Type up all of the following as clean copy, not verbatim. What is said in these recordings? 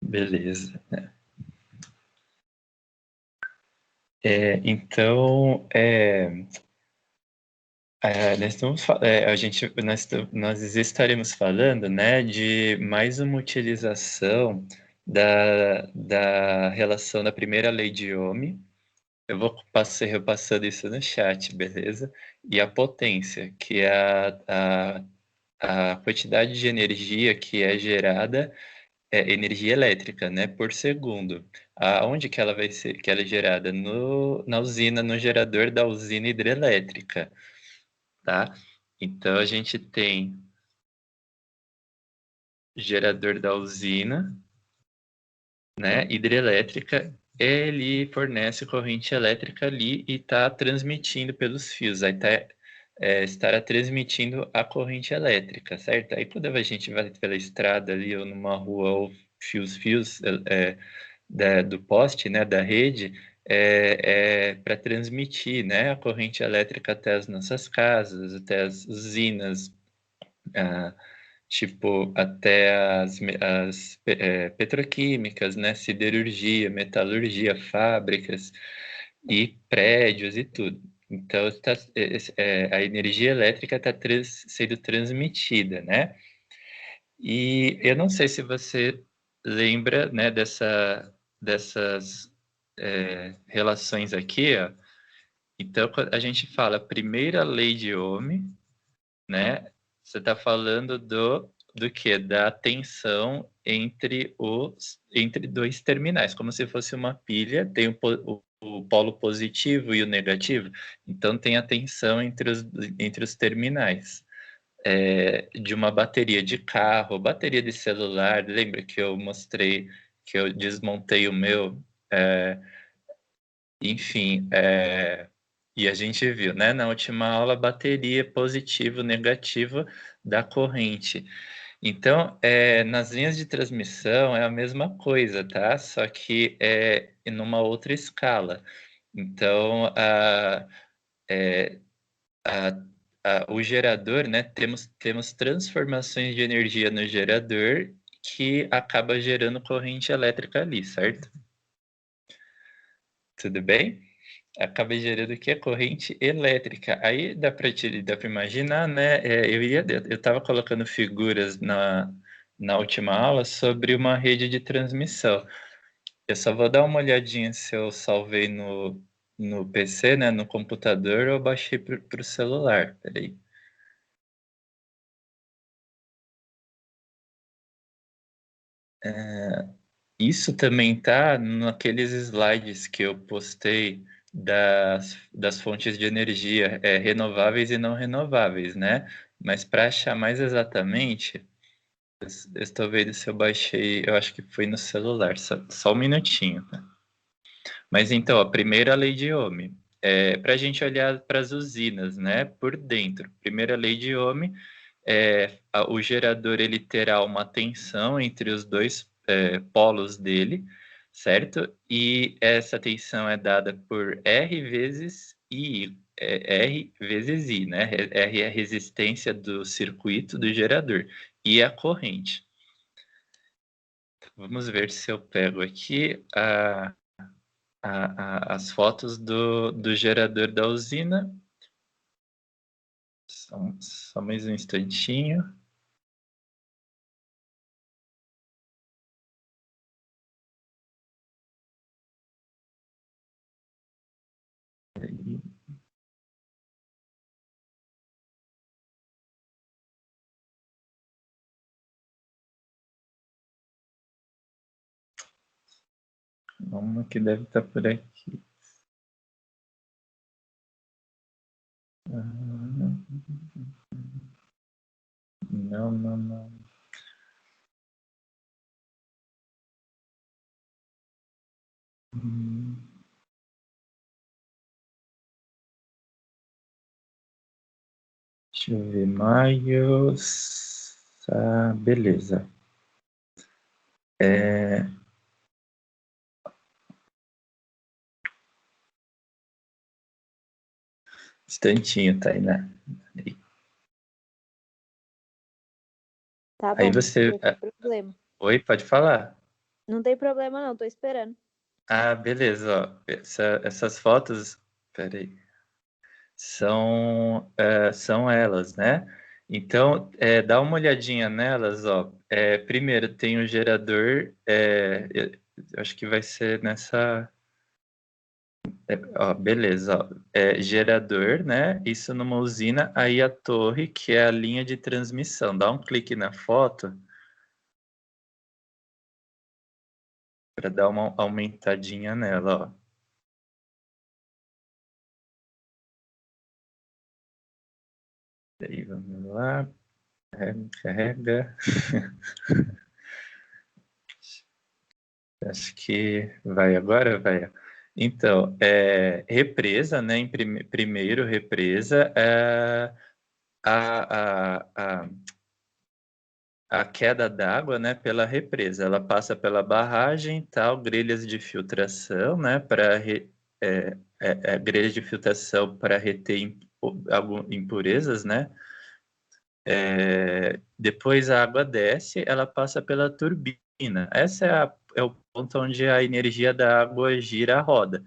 Beleza. Então, nós estamos, nós estaremos falando, né, de mais uma utilização da relação da primeira lei de Ohm. Eu vou repassando isso no chat, beleza? E a potência, que é a quantidade de energia que é gerada, energia elétrica, né, por segundo. Aonde que ela vai ser, que ela é gerada? Na usina, no gerador da usina hidrelétrica, tá? Então, a gente tem gerador da usina, né, hidrelétrica, ele fornece corrente elétrica ali e está transmitindo pelos fios. Aí estará transmitindo a corrente elétrica, certo? Aí quando a gente vai pela estrada ali ou numa rua ou fios do poste, né, da rede, para transmitir, né, a corrente elétrica até as nossas casas, até as usinas, ah, tipo, até as petroquímicas, né, siderurgia, metalurgia, fábricas e prédios e tudo. Então, a energia elétrica está sendo transmitida, né? E eu não sei se você lembra, né, dessas relações aqui, ó. Então, quando a gente fala primeira lei de Ohm, né? Você está falando do que? Da tensão entre dois terminais, como se fosse uma pilha, tem o polo positivo e o negativo, então tem a tensão entre os terminais. De uma bateria de carro, bateria de celular, lembra que eu mostrei que eu desmontei o meu? É, enfim, e a gente viu, né, na última aula, a bateria positiva, negativa da corrente. Então, nas linhas de transmissão é a mesma coisa, tá? Só que é numa outra escala. Então, o gerador, né, temos transformações de energia no gerador que acaba gerando corrente elétrica ali, certo? Tudo bem? Acaba gerando que é corrente elétrica. Aí dá para imaginar, né? Eu estava colocando figuras na última aula sobre uma rede de transmissão. Eu só vou dar uma olhadinha se eu salvei no PC, né? No computador, ou baixei para o celular. Peraí. Isso também tá naqueles slides que eu postei das fontes de energia, renováveis e não renováveis, né? Mas para achar mais exatamente, eu estou vendo se eu baixei, eu acho que foi no celular, só um minutinho, tá? Mas então, a primeira lei de Ohm, para a gente olhar para as usinas, né? Por dentro, primeira lei de Ohm, o gerador ele terá uma tensão entre os dois polos dele, certo? E essa tensão é dada por R vezes I, R vezes I, né? R é a resistência do circuito do gerador e a corrente. Vamos ver se eu pego aqui as fotos do gerador da usina. Só mais um instantinho. Uma que deve estar por aqui. Não, não, não. Deixa eu ver, maio. Beleza. Instantinho, Tainá. Tá Aí bom, você. não tem problema. Oi, pode falar. Não tem problema não, tô esperando. Ah, beleza, ó. Essas fotos, peraí, são elas, né? Então, dá uma olhadinha nelas, ó. Primeiro tem o gerador, eu acho que vai ser nessa. Ó, beleza, ó. Gerador, né? Isso numa usina, aí a torre, que é a linha de transmissão. Dá um clique na foto para dar uma aumentadinha nela, ó. Aí, vamos lá. Carrega. Acho que vai agora, vai. Então, represa, né? Primeiro, represa, a queda d'água, né, pela represa. Ela passa pela barragem, tal, grelhas de filtração, né, grelhas de filtração para reter impurezas, né. Depois a água desce, ela passa pela turbina. Essa é o ponto onde a energia da água gira a roda.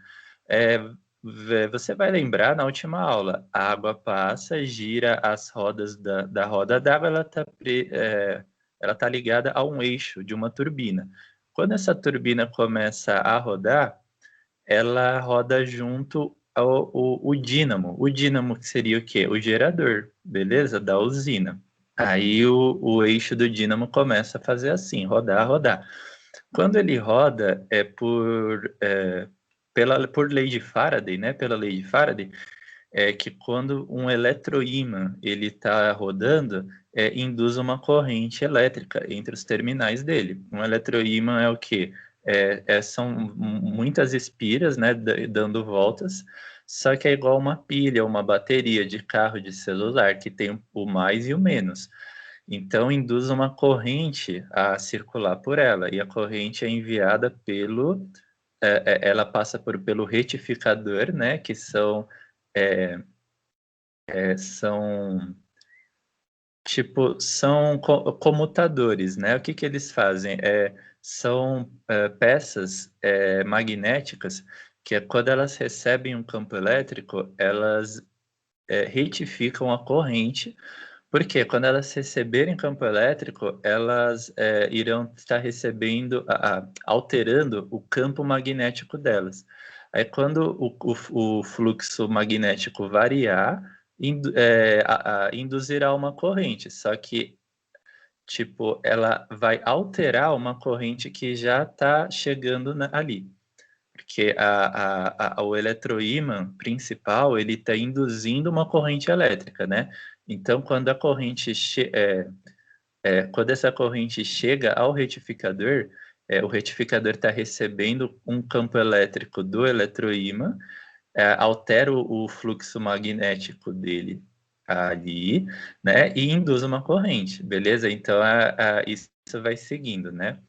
Você vai lembrar na última aula, a água passa, gira as rodas da roda d'água, ela tá ligada a um eixo de uma turbina. Quando essa turbina começa a rodar, ela roda junto ao dínamo. O dínamo que seria o quê? O gerador, beleza? Da usina. Aí o eixo do dínamo começa a fazer assim, rodar, rodar. Quando ele roda, por lei de Faraday, né? Pela lei de Faraday, que quando um eletroímã ele está rodando, induz uma corrente elétrica entre os terminais dele. Um eletroímã é o quê? São muitas espiras, né, dando voltas, só que é igual uma pilha, uma bateria de carro, de celular, que tem o mais e o menos. Então, induz uma corrente a circular por ela, e a corrente é enviada ela passa pelo retificador, né, que são são comutadores, né? O que que eles fazem? São peças magnéticas que quando elas recebem um campo elétrico, elas retificam a corrente, porque quando elas receberem campo elétrico, elas irão estar recebendo, alterando o campo magnético delas. Aí quando o fluxo magnético variar, induzirá uma corrente, só que tipo, ela vai alterar uma corrente que já está chegando ali. Porque o eletroímã principal, ele está induzindo uma corrente elétrica, né? Então, quando essa corrente chega ao retificador, o retificador está recebendo um campo elétrico do eletroímã, altera o fluxo magnético dele ali, né? E induz uma corrente, beleza? Então, isso vai seguindo, né?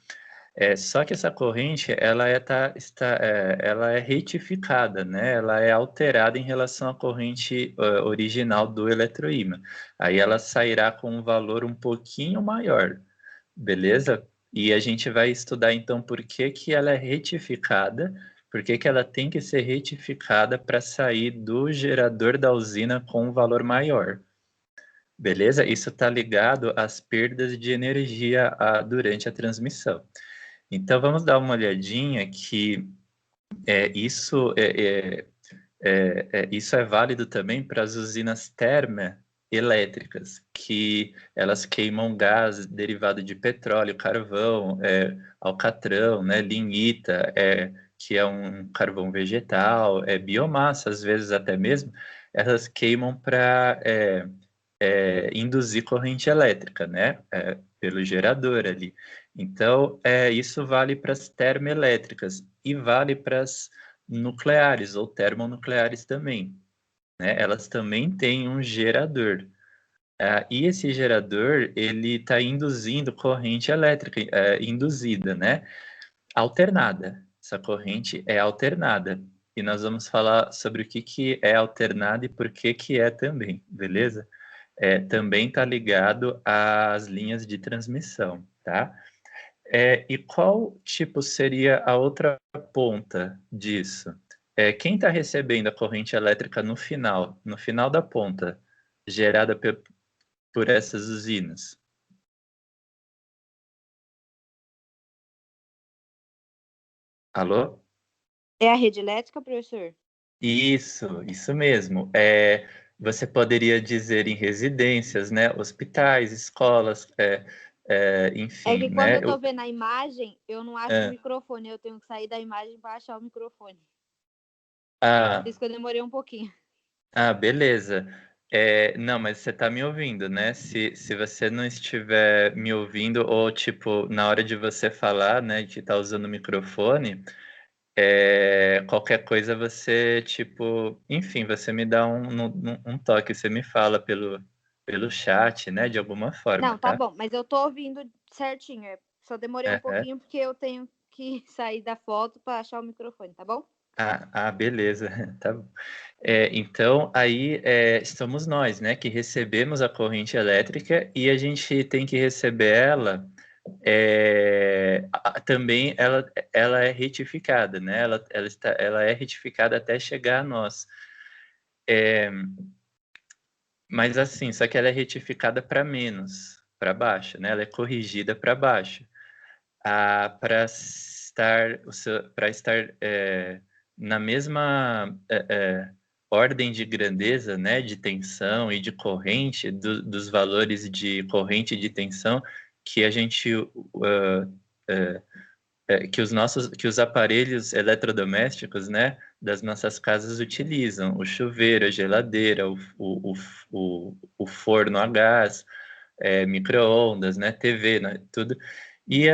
Só que essa corrente, ela é retificada, né? Ela é alterada em relação à corrente original do eletroímã. Aí ela sairá com um valor um pouquinho maior, beleza? E a gente vai estudar, então, por que que ela é retificada, por que que ela tem que ser retificada para sair do gerador da usina com um valor maior. Beleza? Isso está ligado às perdas de energia durante a transmissão. Então, vamos dar uma olhadinha que isso é válido também para as usinas termoelétricas, que elas queimam gás derivado de petróleo, carvão, alcatrão, né, lignita, que é um carvão vegetal, biomassa, às vezes até mesmo, elas queimam para induzir corrente elétrica, né, pelo gerador ali. Então, isso vale para as termoelétricas e vale para as nucleares ou termonucleares também, né? Elas também têm um gerador. E esse gerador, ele está induzindo corrente elétrica, induzida, né? Alternada. Essa corrente é alternada. E nós vamos falar sobre o que, que é alternada e por que, que é também, beleza? Também está ligado às linhas de transmissão, tá? E qual tipo seria a outra ponta disso? Quem está recebendo a corrente elétrica no final da ponta, gerada por essas usinas? Alô? É a rede elétrica, professor? Isso mesmo. Você poderia dizer em residências, né? Hospitais, escolas, É enfim, que quando né? eu tô vendo a imagem, eu não acho o É, microfone. Eu tenho que sair da imagem para achar o microfone. Por ah, isso que eu demorei um pouquinho. beleza. Não, mas você está me ouvindo, né? Se você não estiver me ouvindo, ou tipo, na hora de você falar, né, de estar usando o microfone, qualquer coisa você, tipo, enfim, você me dá um toque, você me fala pelo chat, né, de alguma forma, Não, tá tá? bom, mas eu tô ouvindo certinho. Só demorei um Aham. pouquinho porque eu tenho que sair da foto para achar o microfone, tá bom? Beleza, tá bom. Então, aí estamos nós, né, que recebemos a corrente elétrica e a gente tem que receber ela, também ela é retificada, né, ela é retificada até chegar a nós. É, mas assim, só que ela é retificada para menos, para baixo, né, ela é corrigida para baixo. Para estar na mesma ordem de grandeza, né, de tensão e de corrente, dos valores de corrente e de tensão que a gente que os aparelhos eletrodomésticos, né, das nossas casas utilizam, o chuveiro, a geladeira, o forno a gás, micro-ondas, né, TV, né, tudo. E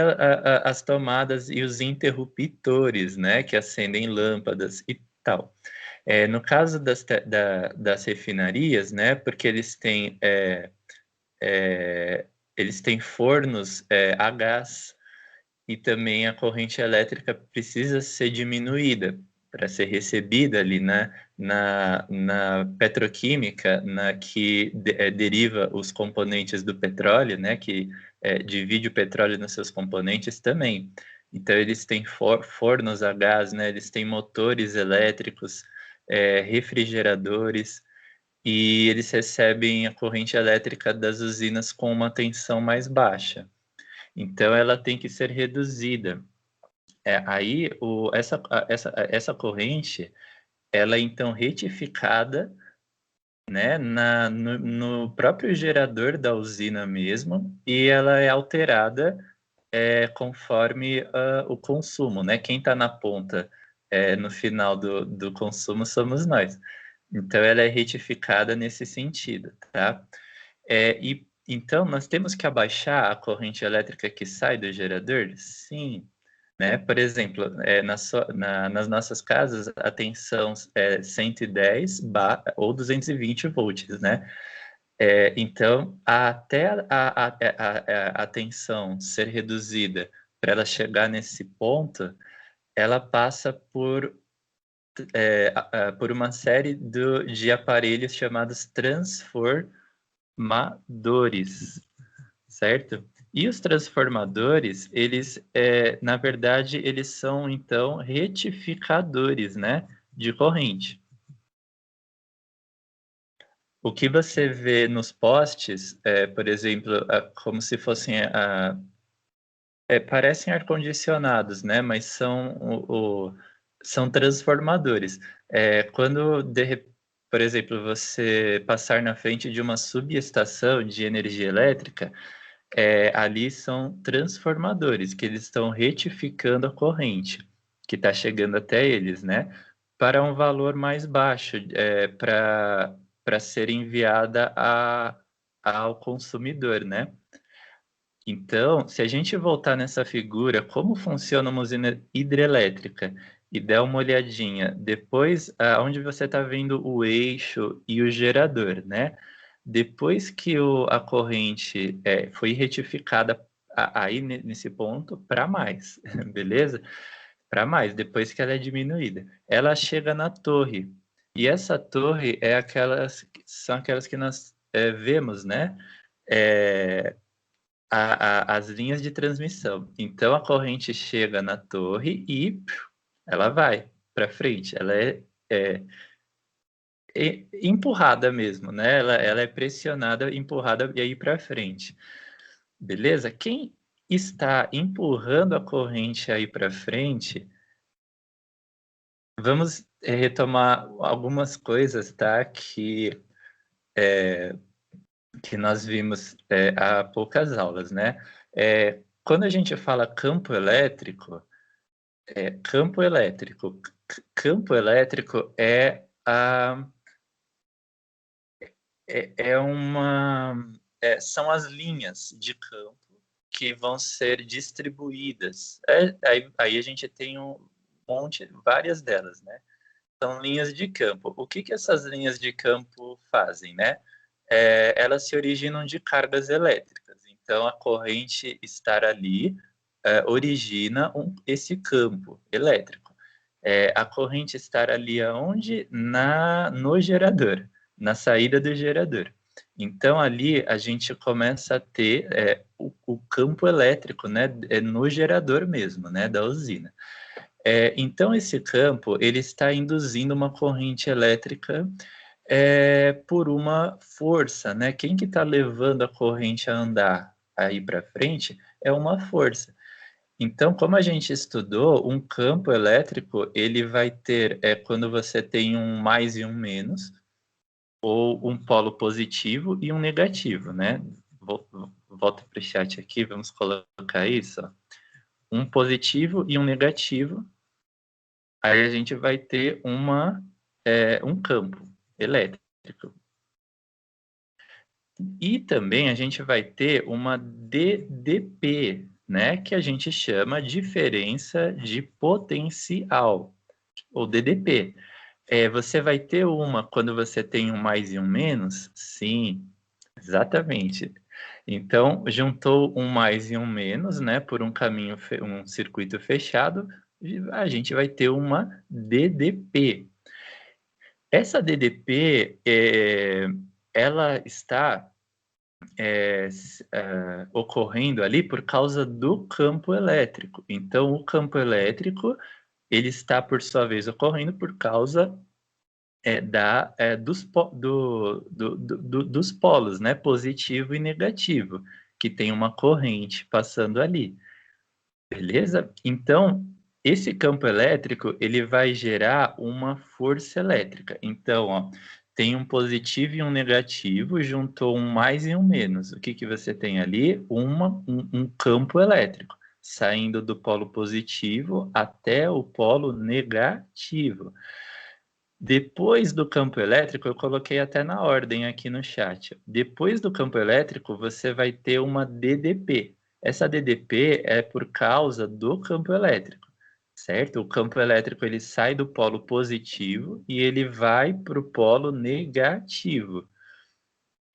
as tomadas e os interruptores, né, que acendem lâmpadas e tal. No caso das refinarias, né, porque eles têm fornos a gás e também a corrente elétrica precisa ser diminuída para ser recebida ali na petroquímica, que deriva os componentes do petróleo, né, que divide o petróleo nos seus componentes também. Então, eles têm fornos a gás, né, eles têm motores elétricos, refrigeradores, e eles recebem a corrente elétrica das usinas com uma tensão mais baixa. Então, ela tem que ser reduzida. Aí, essa corrente, ela é então retificada, né, no próprio gerador da usina mesmo, e ela é alterada conforme o consumo, né? Quem está na ponta no final do consumo somos nós. Então, ela é retificada nesse sentido, tá? E então, nós temos que abaixar a corrente elétrica que sai do gerador? Sim, né? Por exemplo, nas nossas casas, a tensão é 110 ou 220 volts, né? Então, até a tensão ser reduzida para ela chegar nesse ponto, ela passa por uma série de aparelhos chamados transformadores, certo? E os transformadores, eles, na verdade, eles são, então, retificadores, né, de corrente. O que você vê nos postes, por exemplo, como se fossem, parecem ar-condicionados, né, mas são transformadores. Quando, por exemplo, você passar na frente de uma subestação de energia elétrica, ali são transformadores, que eles estão retificando a corrente que está chegando até eles, né? Para um valor mais baixo, para ser enviada ao consumidor, né? Então, se a gente voltar nessa figura, como funciona uma usina hidrelétrica, e der uma olhadinha, depois, onde você está vendo o eixo e o gerador, né? Depois que a corrente foi retificada aí nesse ponto, para mais, beleza? Para mais, depois que ela é diminuída. Ela chega na torre, e essa torre são aquelas que nós vemos, né? É, as linhas de transmissão. Então, a corrente chega na torre e ela vai para frente. Ela é empurrada mesmo, né? Ela é pressionada, empurrada e aí para frente. Beleza? Quem está empurrando a corrente aí para frente, vamos retomar algumas coisas, tá? Que nós vimos há poucas aulas, né? Quando a gente fala campo elétrico, campo elétrico são as linhas de campo que vão ser distribuídas. Aí a gente tem um monte, várias delas, né? São linhas de campo. O que essas linhas de campo fazem, né? Elas se originam de cargas elétricas. Então, a corrente estar ali origina esse campo elétrico. A corrente estar ali aonde? No gerador, na saída do gerador. Então, ali a gente começa a ter o campo elétrico, né? No gerador mesmo, né? Da usina. Então, esse campo ele está induzindo uma corrente elétrica por uma força, né? Quem que está levando a corrente a andar aí para frente é uma força. Então, como a gente estudou, um campo elétrico ele vai ter quando você tem um mais e um menos, ou um polo positivo e um negativo, né? Volta para o chat aqui, vamos colocar isso. Um positivo e um negativo. Aí a gente vai ter um campo elétrico. E também a gente vai ter uma DDP, né, que a gente chama diferença de potencial, ou DDP. Você vai ter uma quando você tem um mais e um menos? Sim, exatamente. Então, juntou um mais e um menos, né, por um caminho, um circuito fechado, a gente vai ter uma DDP. Essa DDP, ela está ocorrendo ali por causa do campo elétrico. Então, o campo elétrico, ele está, por sua vez, ocorrendo por causa dos polos, né? Positivo e negativo, que tem uma corrente passando ali. Beleza? Então, esse campo elétrico, ele vai gerar uma força elétrica. Então, ó, tem um positivo e um negativo, juntou um mais e um menos. O que você tem ali? Um campo elétrico, saindo do polo positivo até o polo negativo. Depois do campo elétrico, eu coloquei até na ordem aqui no chat. Depois do campo elétrico, você vai ter uma DDP. Essa DDP é por causa do campo elétrico, certo? O campo elétrico ele sai do polo positivo e ele vai para o polo negativo.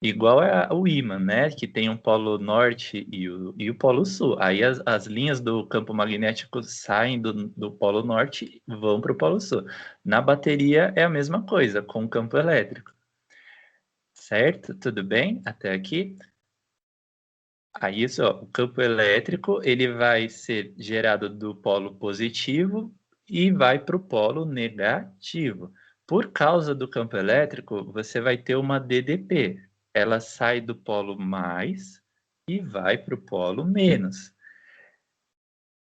Igual o ímã, né? Que tem um polo norte e o polo sul. Aí as linhas do campo magnético saem do polo norte e vão para o polo sul. Na bateria é a mesma coisa, com o campo elétrico. Certo? Tudo bem? Até aqui? Aí, isso, ó, o campo elétrico ele vai ser gerado do polo positivo e vai para o polo negativo. Por causa do campo elétrico, você vai ter uma DDP. Ela sai do polo mais e vai para o polo menos.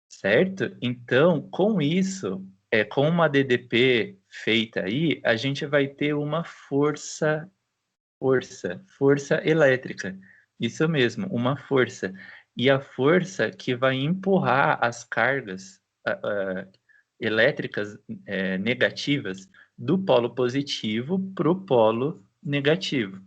Certo? Então, com isso, com uma DDP feita aí, a gente vai ter uma força elétrica. Isso mesmo, uma força. E a força que vai empurrar as cargas elétricas negativas do polo positivo para o polo negativo.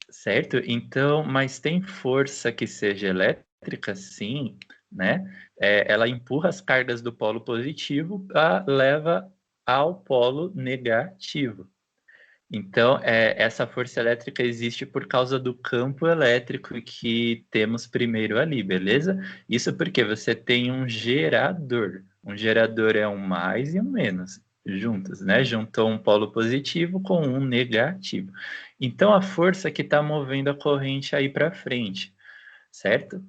Certo? Então, mas tem força que seja elétrica, sim, né? Ela empurra as cargas do polo positivo, leva ao polo negativo. Então, essa força elétrica existe por causa do campo elétrico que temos primeiro ali, beleza? Isso porque você tem um gerador. Um gerador é um mais e um menos. juntos, né? Juntou um polo positivo com um negativo. Então, a força que está movendo a corrente aí para frente, certo?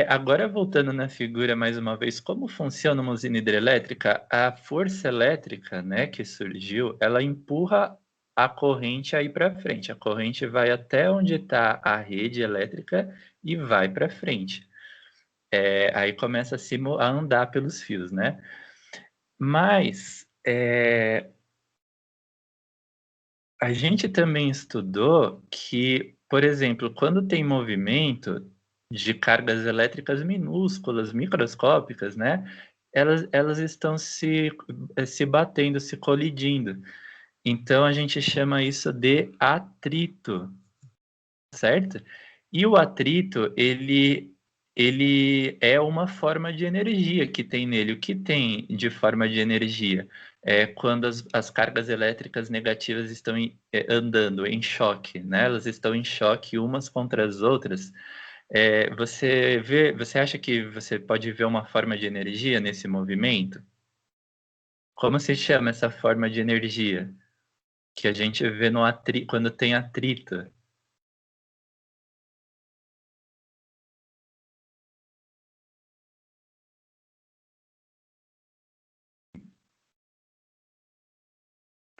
Agora, voltando na figura mais uma vez, como funciona uma usina hidrelétrica? A força elétrica, né, que surgiu, ela empurra a corrente aí para frente. A corrente vai até onde está a rede elétrica e vai para frente. Aí começa a andar pelos fios, né? Mas a gente também estudou que, por exemplo, quando tem movimento de cargas elétricas minúsculas, microscópicas, né? Elas estão se batendo, se colidindo. Então a gente chama isso de atrito, certo? E o atrito, ele é uma forma de energia que tem nele. O que tem de forma de energia? Quando as cargas elétricas negativas estão andando em choque, né? Elas estão em choque umas contra as outras. Você acha que você pode ver uma forma de energia nesse movimento? Como se chama essa forma de energia que a gente vê quando tem atrito?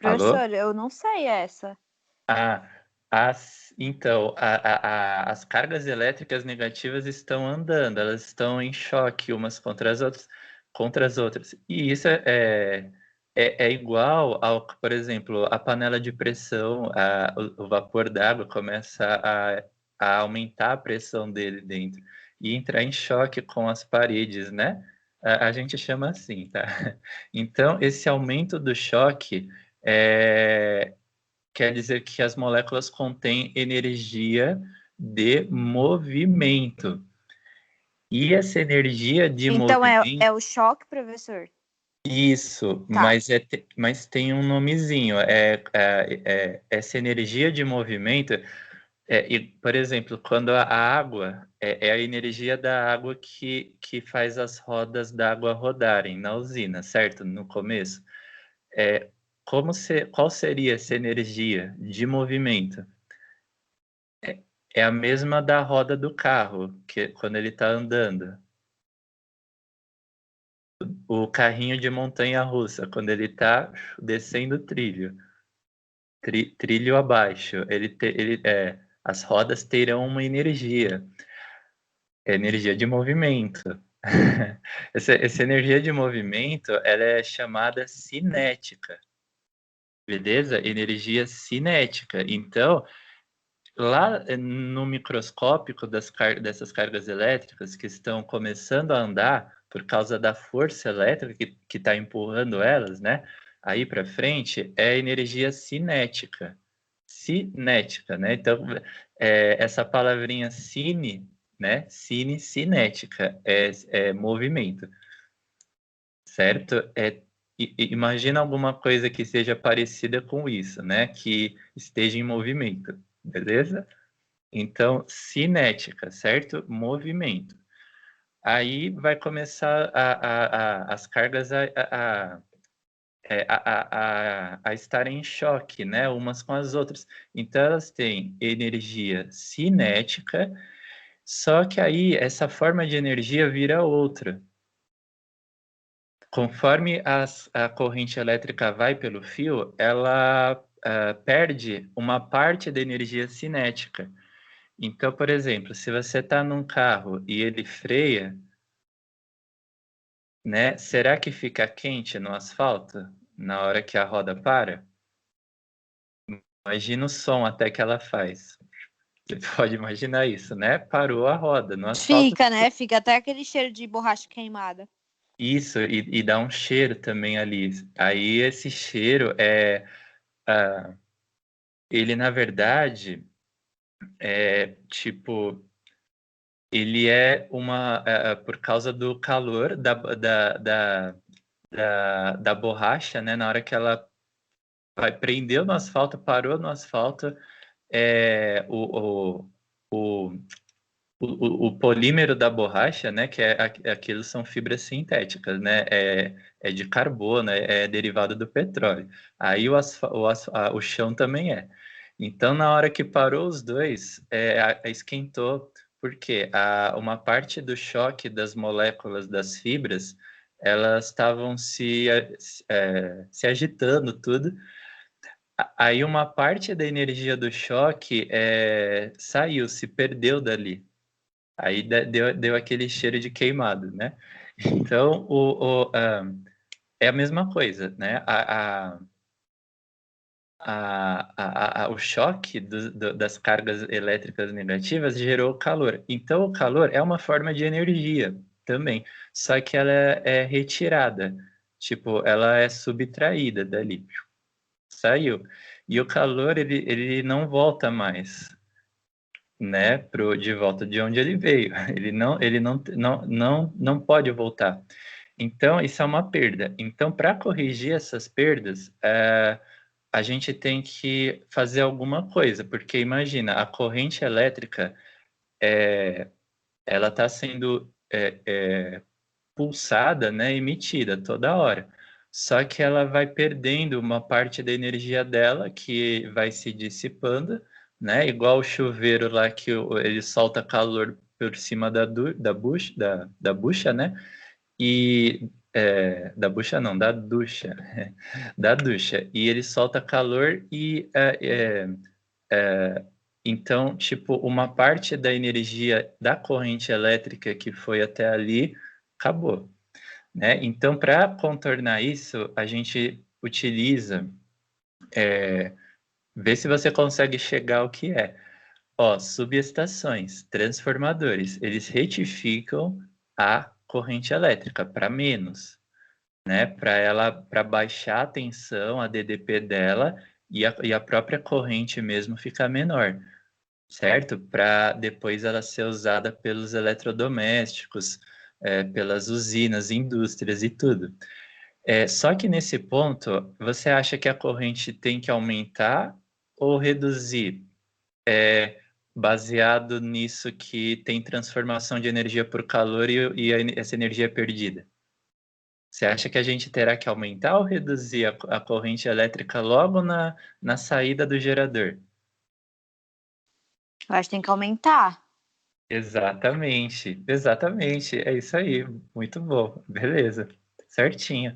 Alô? Professor, eu não sei essa. Ah, então, as cargas elétricas negativas estão andando, elas estão em choque umas contra as outras. E isso é igual ao, por exemplo, a panela de pressão, o vapor d'água começa a aumentar a pressão dele dentro e entrar em choque com as paredes, né? A gente chama assim, tá? Então, esse aumento do choque quer dizer que as moléculas contêm energia de movimento. E essa energia de Então movimento, é o choque, professor? isso, Tá. mas tem um nomezinho. Essa energia de movimento, por exemplo, quando a água, é a energia da água que faz as rodas d'água rodarem na usina, certo? No começo. É, qual seria essa energia de movimento? É a mesma da roda do carro, que quando ele está andando. O carrinho de montanha-russa, quando ele está descendo o trilho, trilho abaixo, as rodas terão uma energia, energia de movimento. Essa energia de movimento, ela é chamada cinética, beleza? Energia cinética. Então, lá no microscópico dessas cargas elétricas que estão começando a andar por causa da força elétrica que está empurrando elas, né? Aí para frente é energia cinética. Cinética, né? Então, essa palavrinha cine, né? Cinética, é movimento, certo? Imagina alguma coisa que seja parecida com isso, né? Que esteja em movimento, beleza? Então, cinética, certo? Movimento. Aí vai começar as cargas a estarem em choque, né? Umas com as outras. Então, elas têm energia cinética, só que aí essa forma de energia vira outra. Conforme a corrente elétrica vai pelo fio, ela perde uma parte da energia cinética. Então, por exemplo, se você está num carro e ele freia, né? Será que fica quente no asfalto na hora que a roda para? Imagina o som até que ela faz. Você pode imaginar isso, né? Parou a roda no asfalto. Fica, né? Fica até aquele cheiro de borracha queimada. Isso, e dá um cheiro também ali. Aí esse cheiro ele na verdade tipo, ele é por causa do calor da borracha, né? Na hora que ela prendeu no asfalto, parou no asfalto, é, o, o, o polímero da borracha, né, que aquilo são fibras sintéticas, né, é de carbono, é derivado do petróleo. Aí o chão também é. Então, na hora que parou os dois, esquentou, porque uma parte do choque das moléculas das fibras, elas estavam se agitando tudo. Aí uma parte da energia do choque saiu, se perdeu dali. Aí deu aquele cheiro de queimado, né? Então, é a mesma coisa, né? O choque das cargas elétricas negativas gerou calor. Então, o calor é uma forma de energia também, só que ela é retirada, tipo, ela é subtraída dali, saiu. E o calor, ele não volta mais, né, de volta de onde ele veio. Ele não pode voltar. Então, isso é uma perda. Então, para corrigir essas perdas, a gente tem que fazer alguma coisa, porque imagina, a corrente elétrica, ela está sendo pulsada, né, emitida toda hora. Só que ela vai perdendo uma parte da energia dela, que vai se dissipando, né? Igual o chuveiro lá que ele solta calor por cima da bucha, né? E da bucha não, da ducha, da ducha. E ele solta calor e então, tipo, uma parte da energia da corrente elétrica que foi até ali acabou, né? Então, para contornar isso, a gente utiliza, vê se você consegue chegar ao que é. Ó, subestações, transformadores, eles retificam a corrente elétrica para menos, né? Para baixar a tensão, a DDP dela e a própria corrente mesmo ficar menor, certo? Para depois ela ser usada pelos eletrodomésticos, pelas usinas, indústrias e tudo. Só que nesse ponto, você acha que a corrente tem que aumentar ou reduzir? Baseado nisso que tem transformação de energia por calor e essa energia é perdida. Você acha que a gente terá que aumentar ou reduzir a corrente elétrica logo na saída do gerador? Eu acho que tem que aumentar. Exatamente, exatamente. É isso aí. Muito bom. Beleza. Certinho.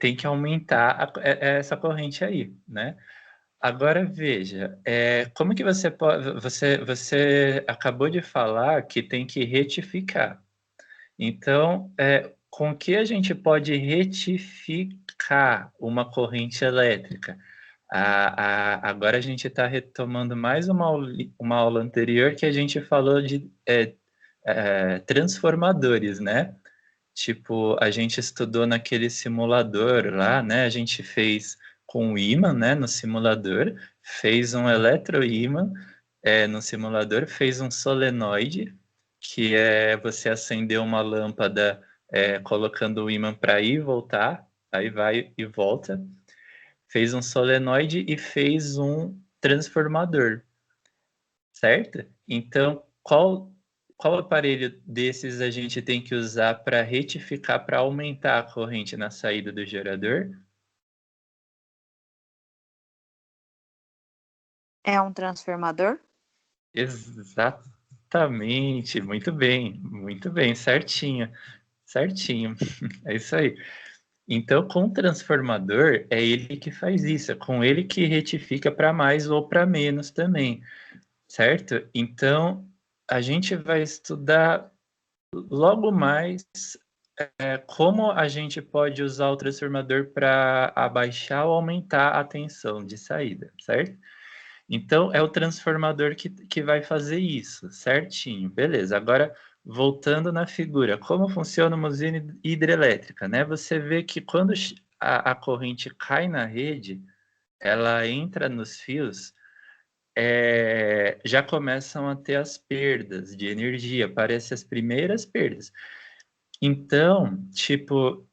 Tem que aumentar essa corrente aí, né? Agora veja, como que você pode. Você acabou de falar que tem que retificar. Então, com que a gente pode retificar uma corrente elétrica? Agora a gente está retomando mais uma aula anterior que a gente falou de transformadores, né? Tipo, a gente estudou naquele simulador lá, né? A gente fez com o ímã, né? No simulador, fez um eletroímã no simulador, fez um solenoide, que é você acender uma lâmpada colocando o ímã para ir e voltar, aí vai e volta. Fez um solenoide e fez um transformador, certo? Então, qual aparelho desses a gente tem que usar para retificar, para aumentar a corrente na saída do gerador? É um transformador? Exatamente, muito bem, certinho, certinho, é isso aí. Então, com o transformador, é ele que faz isso, é com ele que retifica para mais ou para menos também, certo? Então, a gente vai estudar logo mais como a gente pode usar o transformador para abaixar ou aumentar a tensão de saída, certo? Então, é o transformador que vai fazer isso, certinho. Beleza, agora voltando na figura, como funciona uma usina hidrelétrica, né? Você vê que quando a corrente cai na rede, ela entra nos fios, já começam a ter as perdas de energia, aparecem as primeiras perdas. Então, tipo,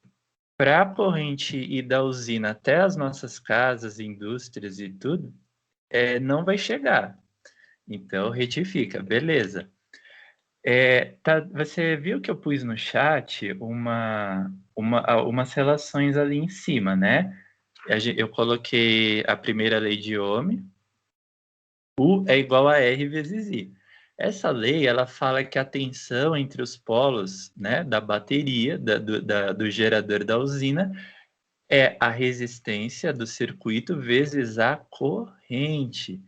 para a corrente ir da usina até as nossas casas, indústrias e tudo, não vai chegar. Então, retifica, beleza. Você viu que eu pus no chat umas relações ali em cima, né? Eu coloquei a primeira lei de Ohm, U é igual a R vezes I. Essa lei, ela fala que a tensão entre os polos, né, da bateria, do gerador da usina, é a resistência do circuito vezes a corrente.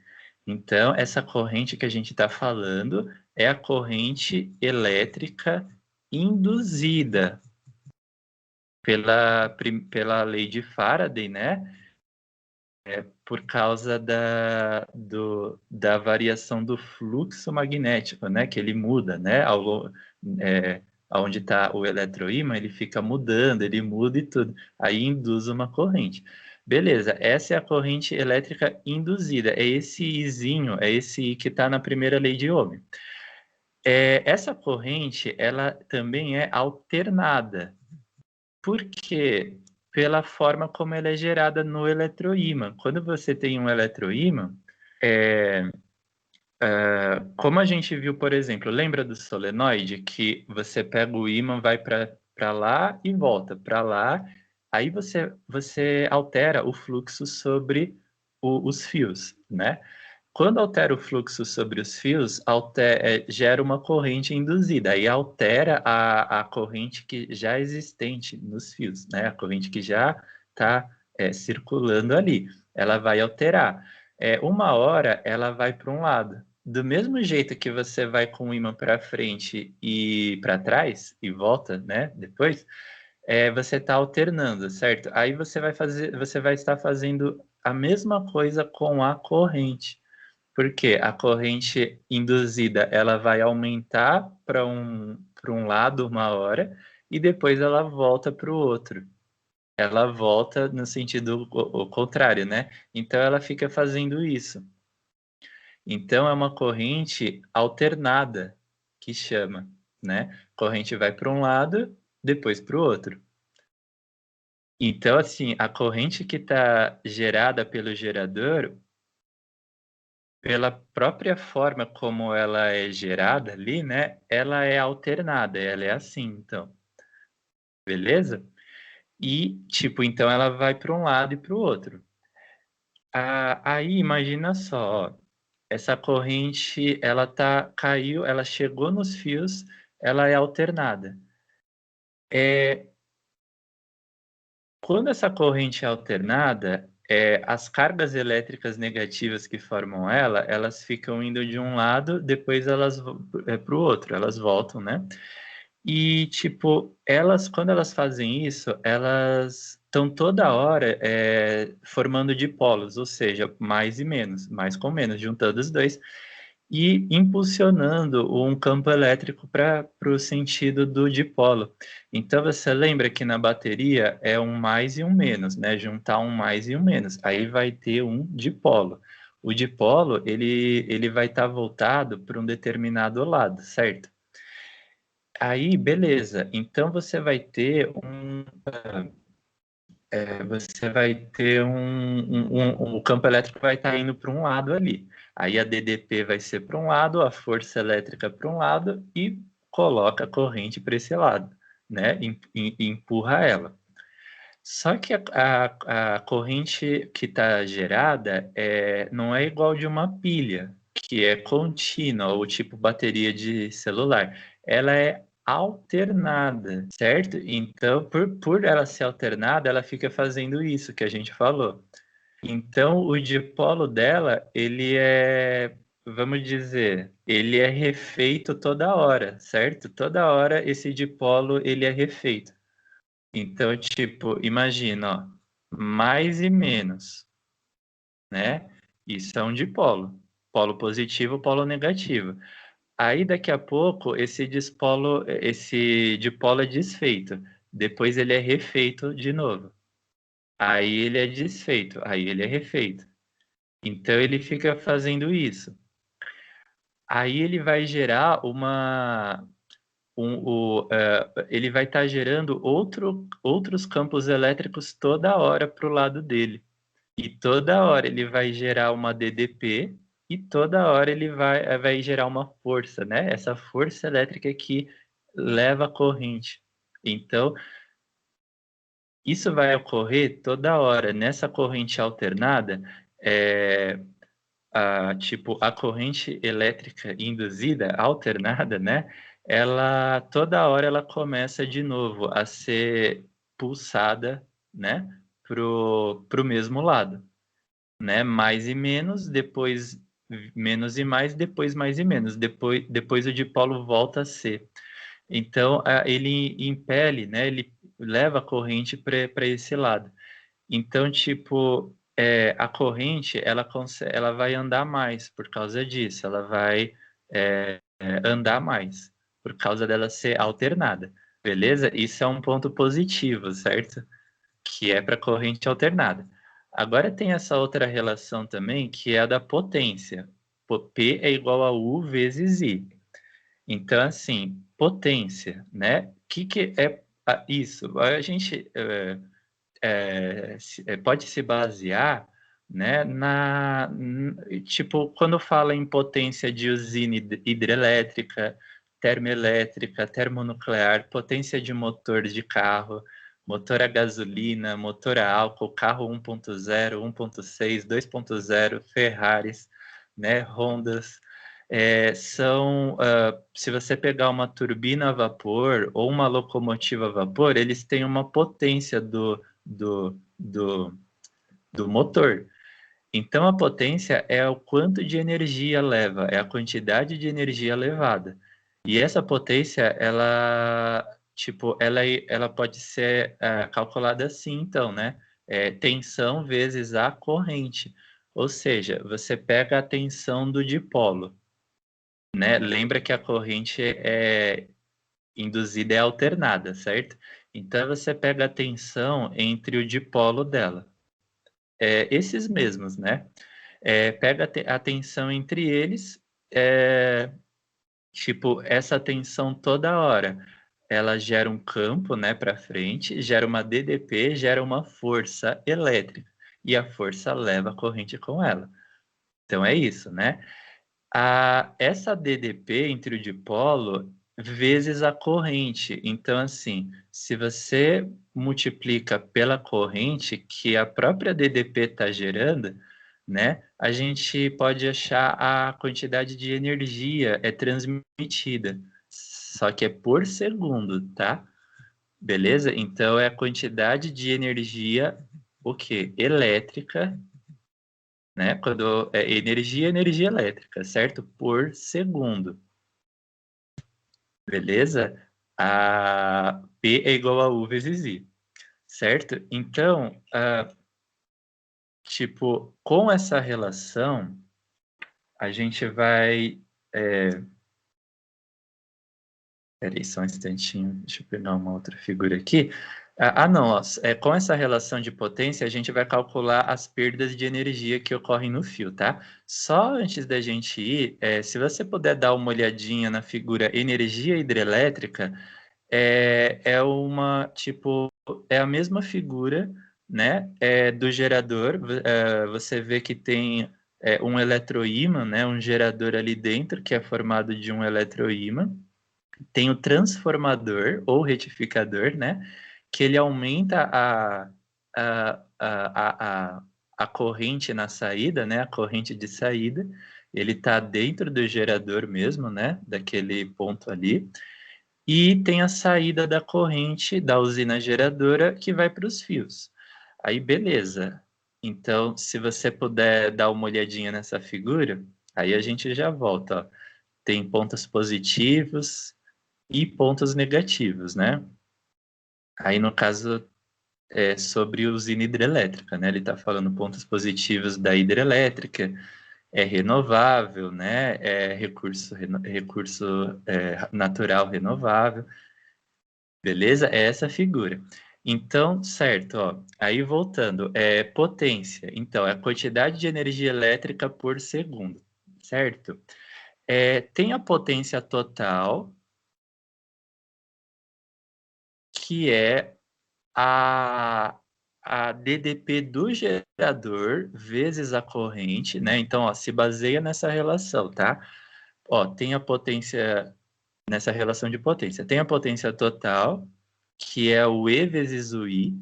Então, essa corrente que a gente está falando é a corrente elétrica induzida pela lei de Faraday, né? Por causa da variação do fluxo magnético, né? Que ele muda, né? Onde está o eletroímã, ele fica mudando, ele muda e tudo. Aí induz uma corrente. Beleza, essa é a corrente elétrica induzida. É esse Izinho, é esse I que está na primeira lei de Ohm. Essa corrente, ela também é alternada. Por quê? Pela forma como ela é gerada no eletroímã. Quando você tem um eletroímã, como a gente viu, por exemplo, lembra do solenoide que você pega o ímã, vai para lá e volta para lá, aí você altera o fluxo sobre os fios, né? Quando altera o fluxo sobre os fios, gera uma corrente induzida, aí altera a corrente que já é existente nos fios, né? A corrente que já está circulando ali. Ela vai alterar. Uma hora ela vai para um lado. Do mesmo jeito que você vai com o ímã para frente e para trás e volta, né? Depois, você está alternando, certo? Aí você vai estar fazendo a mesma coisa com a corrente. Porque a corrente induzida ela vai aumentar para um lado uma hora e depois ela volta para o outro. Ela volta no sentido o contrário, né? Então ela fica fazendo isso. Então é uma corrente alternada que chama, né? Corrente vai para um lado, depois para o outro. Então, assim, a corrente que está gerada pelo gerador, pela própria forma como ela é gerada ali, né? Ela é alternada, ela é assim, então. Beleza? E, tipo, então ela vai para um lado e para o outro. Aí, imagina só, ó, essa corrente, caiu, ela chegou nos fios, ela é alternada. Quando essa corrente é alternada, as cargas elétricas negativas que formam ela, elas ficam indo de um lado, depois elas para o outro, elas voltam, né? E, tipo, quando elas fazem isso, elas estão toda hora formando dipolos, ou seja, mais e menos, mais com menos, juntando os dois, e impulsionando um campo elétrico para o sentido do dipolo. Então, você lembra que na bateria é um mais e um menos, né? Juntar um mais e um menos. Aí vai ter um dipolo. O dipolo, ele vai estar voltado para um determinado lado, certo? Aí, beleza. Então, o campo elétrico vai estar indo para um lado ali. Aí a DDP vai ser para um lado, a força elétrica para um lado e coloca a corrente para esse lado, né? Empurra ela. Só que a corrente que está gerada não é igual de uma pilha, que é contínua, ou tipo bateria de celular. Ela é alternada, certo? Então, por ela ser alternada, ela fica fazendo isso que a gente falou. Então, o dipolo dela, vamos dizer, ele é refeito toda hora, certo? Toda hora esse dipolo, ele é refeito. Então, tipo, imagina, ó, mais e menos, né? Isso é um dipolo. Polo positivo, polo negativo. Aí, daqui a pouco, esse dipolo é desfeito. Depois ele é refeito de novo. Aí ele é desfeito. Aí ele é refeito. Então, ele fica fazendo isso. Aí ele vai gerar ele vai estar gerando outros campos elétricos toda hora para o lado dele. E toda hora ele vai gerar uma DDP e toda hora ele vai gerar uma força, né? Essa força elétrica que leva a corrente. Então, isso vai ocorrer toda hora. Nessa corrente alternada, a corrente elétrica induzida, alternada, né? Ela toda hora ela começa de novo a ser pulsada, né? Pro mesmo lado, né? Mais e menos, depois menos e mais, depois mais e menos, depois o dipolo volta a ser. Então, ele impele, né? Ele leva a corrente para esse lado. Então, tipo, a corrente, ela vai andar mais por causa disso. Ela vai andar mais por causa dela ser alternada. Beleza? Isso é um ponto positivo, certo? Que é para corrente alternada. Agora tem essa outra relação também, que é a da potência. P é igual a U vezes I. Então, assim, potência, né? O que é isso? A gente pode se basear, né, tipo, quando fala em potência de usina hidrelétrica, termoelétrica, termonuclear, potência de motor de carro, motor a gasolina, motor a álcool, carro 1.0, 1.6, 2.0, Ferraris, né, Hondas, se você pegar uma turbina a vapor ou uma locomotiva a vapor, eles têm uma potência do motor. Então, a potência é o quanto de energia leva, é a quantidade de energia levada. E essa potência, ela pode ser calculada assim, então, né? Tensão vezes a corrente. Ou seja, você pega a tensão do dipolo, né? Lembra que a corrente induzida é alternada, certo? Então, você pega a tensão entre o dipolo dela. Esses mesmos, né? Pega a tensão entre eles, tipo, essa tensão toda hora, ela gera um campo, né, para frente, gera uma DDP, gera uma força elétrica, e a força leva a corrente com ela. Então, é isso, né? Essa DDP entre o dipolo vezes a corrente. Então, assim, se você multiplica pela corrente que a própria DDP está gerando, né, a gente pode achar a quantidade de energia transmitida. Só que é por segundo, tá? Beleza? Então, é a quantidade de energia, o quê? Elétrica, né? Quando energia elétrica, certo? Por segundo. Beleza? A P é igual a U vezes I, certo? Então, tipo, com essa relação, a gente vai. Peraí, só um instantinho, deixa eu pegar uma outra figura aqui. Não, ó, com essa relação de potência, a gente vai calcular as perdas de energia que ocorrem no fio, tá? Só antes da gente ir, se você puder dar uma olhadinha na figura energia hidrelétrica, é a mesma figura, né, do gerador. Você vê que tem um eletroímã, né, um gerador ali dentro, que é formado de um eletroímã. Tem o transformador ou retificador, né? Que ele aumenta a corrente na saída, né? A corrente de saída. Ele está dentro do gerador mesmo, né? Daquele ponto ali. E tem a saída da corrente da usina geradora que vai para os fios. Aí, beleza. Então, se você puder dar uma olhadinha nessa figura, aí a gente já volta, ó. Tem pontos positivos e pontos negativos, né? Aí, no caso, é sobre usina hidrelétrica, né? Ele está falando pontos positivos da hidrelétrica, é renovável, né? É recurso natural renovável, beleza? É essa figura. Então, certo, ó. Aí voltando, potência. Então, é a quantidade de energia elétrica por segundo, certo? Tem a potência total, que é a a DDP do gerador vezes a corrente, né? Então, ó, se baseia nessa relação, tá? Ó, tem a potência, nessa relação de potência, tem a potência total, que é o E vezes o I,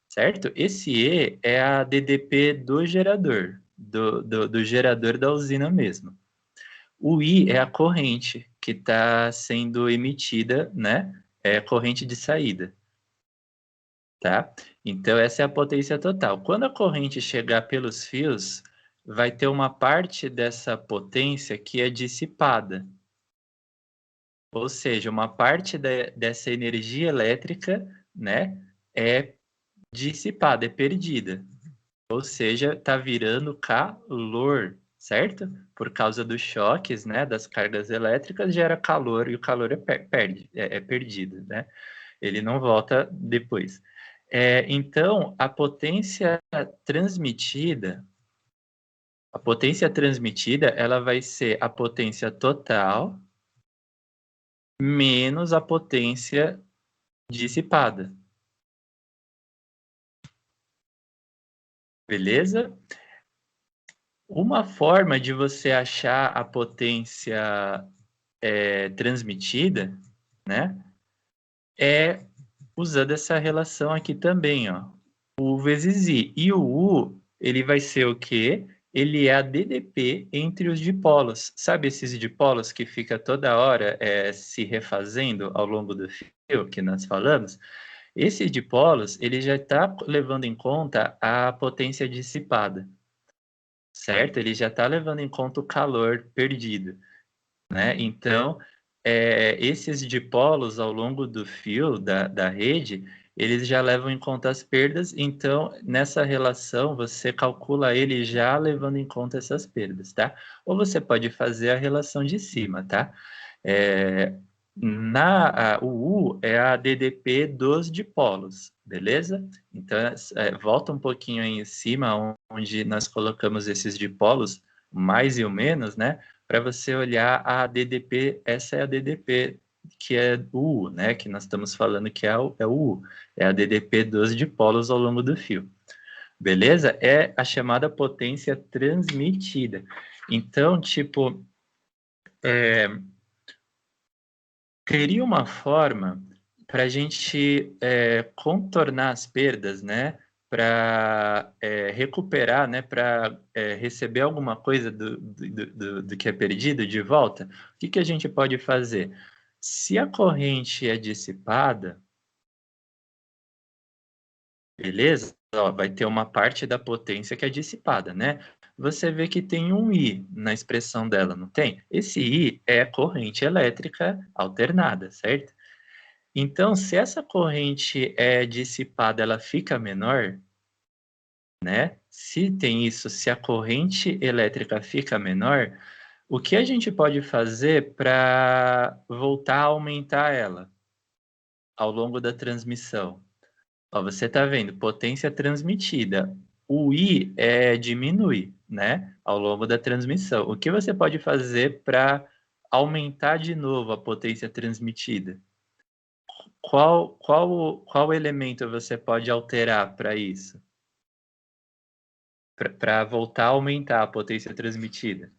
certo? Esse E é a DDP do gerador, do gerador da usina mesmo. O I é a corrente que está sendo emitida, né? É a corrente de saída, tá? Então, essa é a potência total. Quando a corrente chegar pelos fios, vai ter uma parte dessa potência que é dissipada. Ou seja, uma parte dessa energia elétrica, né, é dissipada, é perdida. Ou seja, está virando calor, certo? Por causa dos choques, né, das cargas elétricas, gera calor e o calor é perdido, né? Ele não volta depois. Então, a potência transmitida, ela vai ser a potência total menos a potência dissipada. Beleza? Uma forma de você achar a potência transmitida, né, é usando essa relação aqui também, ó. U vezes I. E o U, ele vai ser o quê? Ele é a DDP entre os dipolos. Sabe esses dipolos que fica toda hora se refazendo ao longo do fio que nós falamos? Esse dipolos, ele já está levando em conta a potência dissipada, certo? Ele já está levando em conta o calor perdido, né? Então, esses dipolos ao longo do fio da rede, eles já levam em conta as perdas, então nessa relação você calcula ele já levando em conta essas perdas, tá? Ou você pode fazer a relação de cima, tá? É, o U é a DDP dos dipolos, beleza? Então, volta um pouquinho aí em cima, onde nós colocamos esses dipolos, mais e o menos, né? Para você olhar a DDP, essa é a DDP que é o U, né? Que nós estamos falando que é o U, é a DDP dos dipolos ao longo do fio. Beleza? É a chamada potência transmitida. Então, tipo, teria uma forma para a gente contornar as perdas, né? Para recuperar, né? Para receber alguma coisa do que é perdido de volta. O que a gente pode fazer? Se a corrente é dissipada, beleza? Ó, vai ter uma parte da potência que é dissipada, né? Você vê que tem um I na expressão dela, não tem? Esse I é corrente elétrica alternada, certo? Então, se essa corrente é dissipada, ela fica menor, né? Se tem isso, se a corrente elétrica fica menor, o que a gente pode fazer para voltar a aumentar ela ao longo da transmissão? Ó, você está vendo, potência transmitida. O I diminui, né? Ao longo da transmissão. O que você pode fazer para aumentar de novo a potência transmitida? Qual elemento você pode alterar para isso? Para voltar a aumentar a potência transmitida?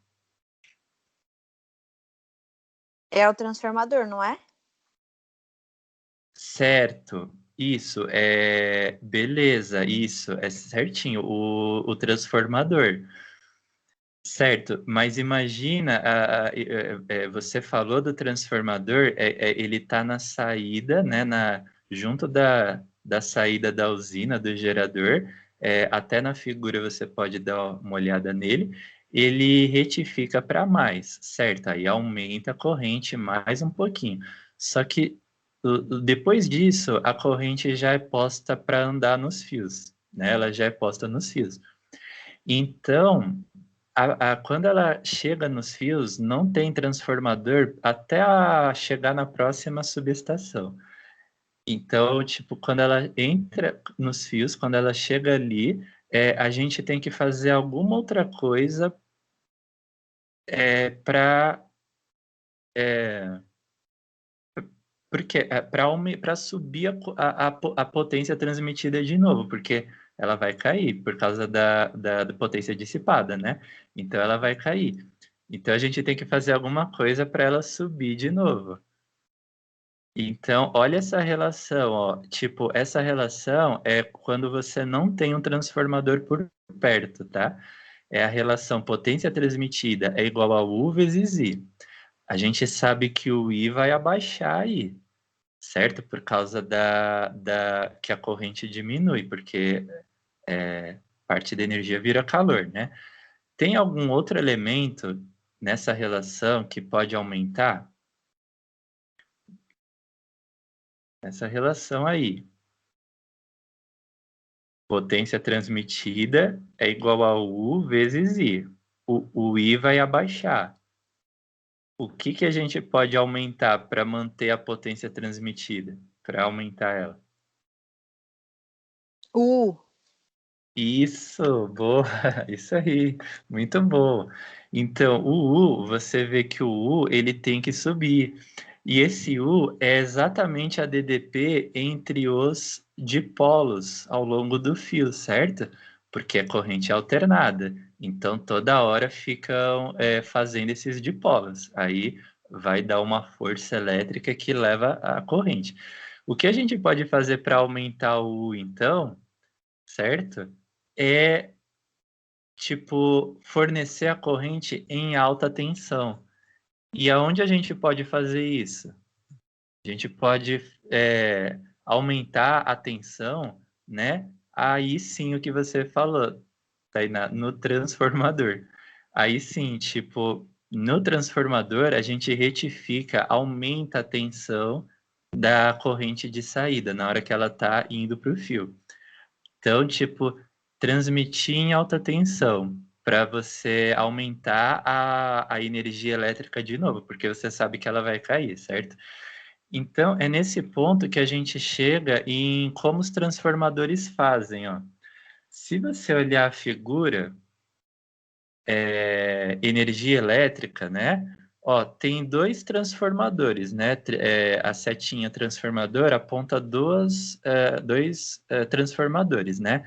É o transformador, não é? Certo, isso, beleza, isso, é certinho, o transformador. Certo, mas imagina, você falou do transformador, ele está na saída, né, junto da saída da usina, do gerador, até na figura você pode dar uma olhada nele, ele retifica para mais, certo? Aí aumenta a corrente mais um pouquinho. Só que depois disso, a corrente já é posta para andar nos fios, né? Ela já é posta nos fios. Então, quando ela chega nos fios, não tem transformador até chegar na próxima subestação. Então, tipo, quando ela entra nos fios, quando ela chega ali, a gente tem que fazer alguma outra coisa para porque para subir a potência transmitida de novo, porque ela vai cair por causa da potência dissipada, né? Então ela vai cair. Então a gente tem que fazer alguma coisa para ela subir de novo. Então, olha essa relação, ó. Tipo, essa relação é quando você não tem um transformador por perto, tá? É a relação potência transmitida é igual a U vezes I. A gente sabe que o I vai abaixar aí, certo? Por causa que a corrente diminui, porque parte da energia vira calor, né? Tem algum outro elemento nessa relação que pode aumentar? Essa relação aí. Potência transmitida é igual a U vezes I. O I vai abaixar. O que a gente pode aumentar para manter a potência transmitida? Para aumentar ela? Isso, boa, isso aí, muito bom. Então, o U, você vê que o U, ele tem que subir. E esse U é exatamente a DDP entre os dipolos ao longo do fio, certo? Porque é corrente alternada. Então, toda hora ficam fazendo esses dipolos. Aí vai dar uma força elétrica que leva a corrente. O que a gente pode fazer para aumentar o U, então, certo? É, tipo, fornecer a corrente em alta tensão. E aonde a gente pode fazer isso? A gente pode aumentar a tensão, né? Aí sim, o que você falou, Tainá, no transformador. Aí sim, tipo, no transformador, a gente retifica, aumenta a tensão da corrente de saída, na hora que ela está indo para o fio. Então, tipo, transmitir em alta tensão para você aumentar a energia elétrica de novo, porque você sabe que ela vai cair, certo? Então, é nesse ponto que a gente chega em como os transformadores fazem, ó. Se você olhar a figura, energia elétrica, né? Ó, tem dois transformadores, né? A setinha transformadora aponta dois transformadores, né?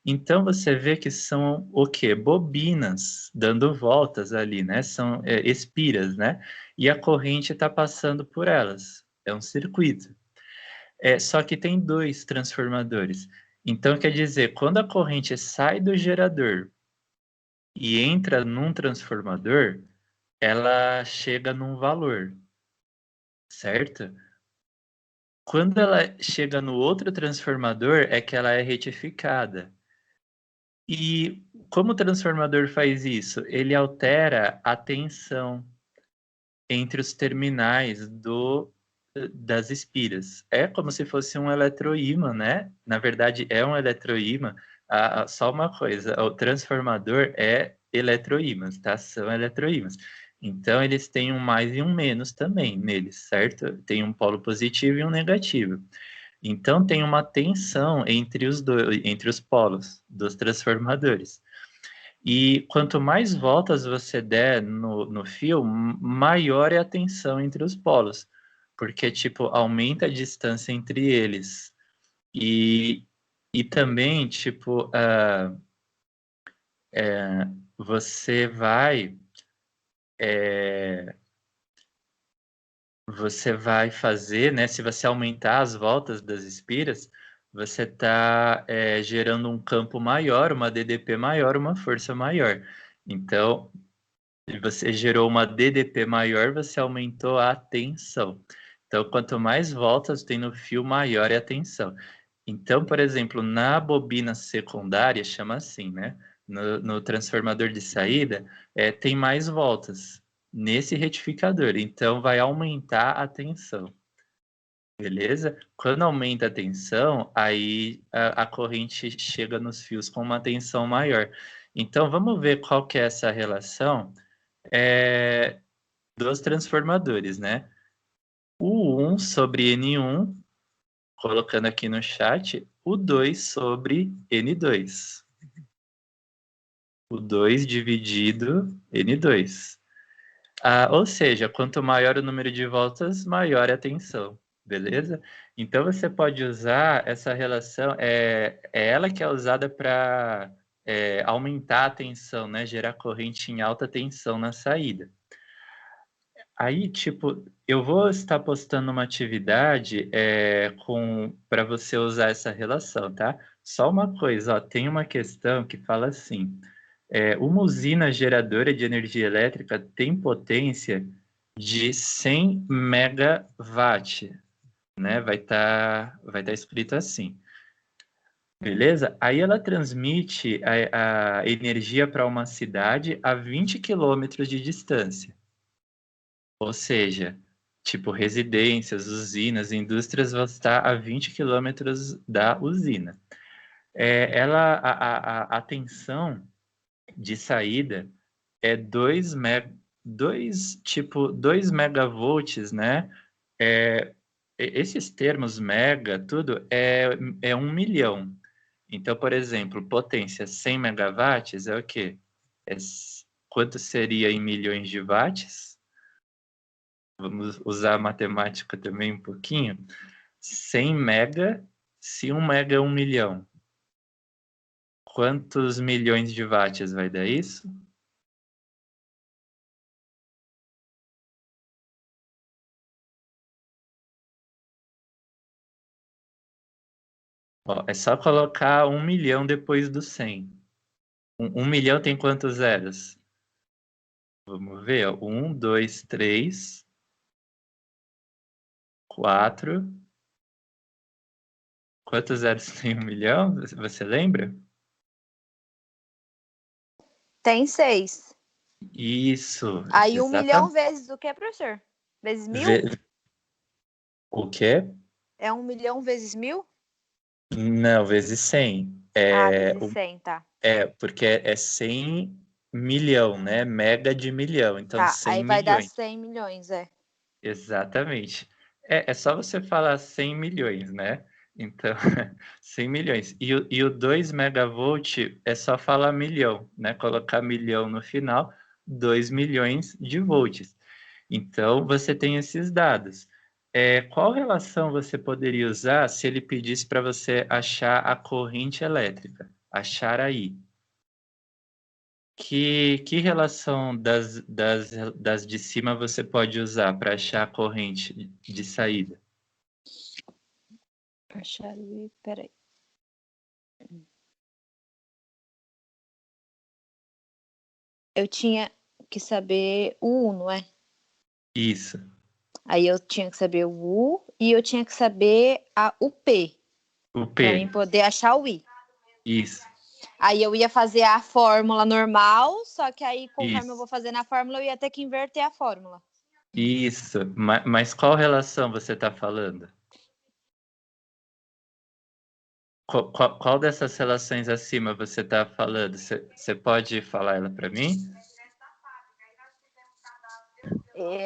Então você vê que são o quê? Bobinas dando voltas ali, né? São espiras, né? E a corrente está passando por elas. É um circuito. Só que tem dois transformadores. Então quer dizer, quando a corrente sai do gerador e entra num transformador, ela chega num valor, certo? Quando ela chega no outro transformador, é que ela é retificada. E como o transformador faz isso? Ele altera a tensão entre os terminais das espiras. É como se fosse um eletroímã, né? Na verdade, é um eletroímã. Só uma coisa, o transformador é eletroímãs, tá? São eletroímãs. Então, eles têm um mais e um menos também neles, certo? Tem um polo positivo e um negativo. Então, tem uma tensão entre os dois, entre os polos dos transformadores. E quanto mais voltas você der no fio, maior é a tensão entre os polos, porque, tipo, aumenta a distância entre eles. E, e também, tipo, você vai... é, você vai fazer, né? Se você aumentar as voltas das espiras, você está gerando um campo maior, uma DDP maior, uma força maior. Então, se você gerou uma DDP maior, você aumentou a tensão. Então, quanto mais voltas tem no fio, maior é a tensão. Então, por exemplo, na bobina secundária, chama assim, né? No transformador de saída, tem mais voltas nesse retificador. Então, vai aumentar a tensão. Beleza? Quando aumenta a tensão, aí a corrente chega nos fios com uma tensão maior. Então, vamos ver qual que é essa relação dos transformadores, né? O 1 sobre N1, colocando aqui no chat, o 2 sobre N2. O 2 dividido N2. Ou seja, quanto maior o número de voltas, maior é a tensão. beleza? Então você pode usar essa relação, é ela que é usada para aumentar a tensão, né? Gerar corrente em alta tensão na saída. Aí, tipo, eu vou estar postando uma atividade para você usar essa relação, tá? Só uma coisa, ó, tem uma questão que fala assim: uma usina geradora de energia elétrica tem potência de 100 megawatt, né? Vai tá escrito assim, beleza? Aí ela transmite a energia para uma cidade a 20 quilômetros de distância. Ou seja, tipo, residências, usinas, indústrias vão estar a 20 quilômetros da usina. A tensão de saída é 2 megavolts, né? Esses termos mega, tudo, é 1 milhão. Então, por exemplo, potência 100 megawatts é o quê? Quanto seria em milhões de watts? Vamos usar a matemática também um pouquinho. 100 mega, se 1 mega é 1 milhão, quantos milhões de watts vai dar isso? Ó, é só colocar 1 milhão depois do 100. 1 milhão tem quantos zeros? Vamos ver, ó. 1, 2, 3, 4. Quantos zeros tem 1 milhão? Você lembra? Tem 6. Isso, Aí 1 milhão exatamente. vezes o que, professor? Vezes 1000? O quê? É 1 milhão vezes 1000? Não, vezes 100. Ah, vezes 100, tá. Porque é 100 milhão, né? Mega de milhão, então Tá, 100 aí vai dar milhões. 100 milhões, é. Exatamente. É só você falar 100 milhões, né? Então, 100 milhões. E o 2 megavolt é só falar milhão, né? Colocar milhão no final, 2 milhões de volts. Então, você tem esses dados. Qual relação você poderia usar se ele pedisse para você achar a corrente elétrica? Achar aí. Que relação das de cima você pode usar para achar a corrente de saída? Achar o... Peraí. Eu tinha que saber o U, não é? Isso, Aí eu tinha que saber o U e eu tinha que saber o P, o para mim P. poder achar o I. Isso, Aí eu ia fazer a fórmula normal, só que aí, conforme eu isso, vou fazendo a fórmula, eu ia ter que inverter a fórmula. isso. Mas qual relação você está falando? Qual dessas relações acima você está falando? Você pode falar ela para mim?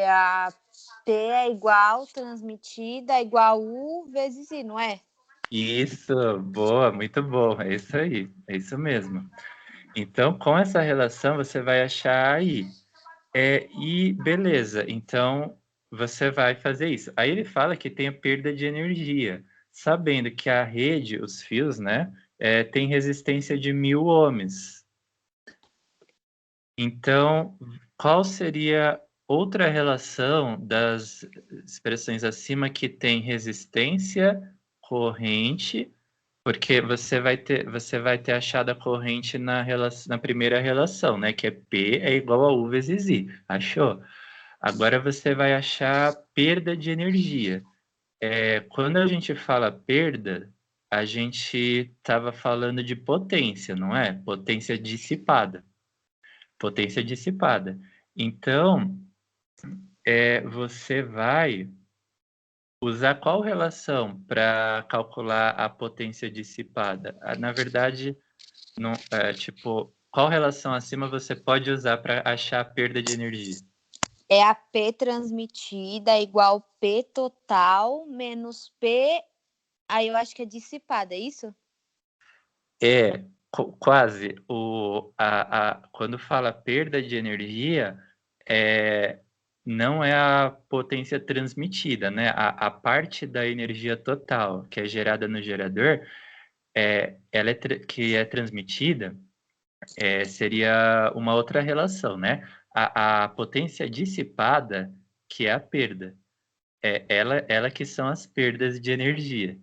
A P é igual, transmitida é igual U vezes I, não é? Isso, boa, muito bom. É isso aí, é isso mesmo. Então, com essa relação, você vai achar aí. E beleza, então você vai fazer isso. Aí ele fala que tem a perda de energia, sabendo que a rede, os fios, né, tem resistência de 1000 ohms. Então, qual seria outra relação das expressões acima que tem resistência, corrente, porque você vai ter achado a corrente na primeira relação, né, que é P é igual a U vezes I. Achou? Agora você vai achar perda de energia. Quando a gente fala perda, a gente estava falando de potência, não é? Potência dissipada. Potência dissipada. Então, você vai usar qual relação para calcular a potência dissipada? Na verdade, não, tipo, qual relação acima você pode usar para achar a perda de energia? É a P transmitida igual P total menos P, aí eu acho que é dissipada, é isso? Quase. Quando fala perda de energia, é, não é a potência transmitida, né? A parte da energia total que é gerada no gerador, ela que é transmitida, seria uma outra relação, né? A potência dissipada, que é a perda, ela que são as perdas de energia.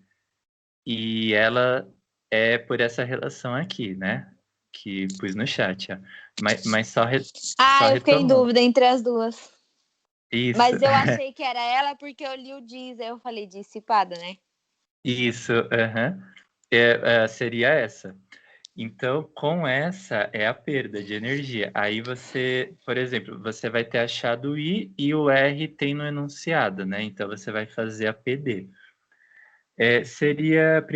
E ela é por essa relação aqui, né? Que pus no chat, ó. Mas só Eu fiquei em retomando. dúvida entre as duas. Isso. Mas eu achei que era ela porque eu li o diz, aí eu falei dissipada, né? Isso, seria essa. Então, com essa é a perda de energia. Aí você, por exemplo, você vai ter achado o I e o R tem no enunciado, né? Então você vai fazer a PD. Seria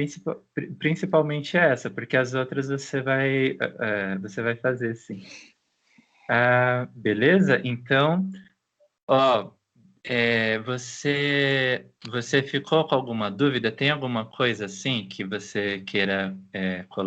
principalmente essa, porque as outras você vai fazer sim. Beleza? Então, ó, você ficou com alguma dúvida? Tem alguma coisa assim que você queira colocar?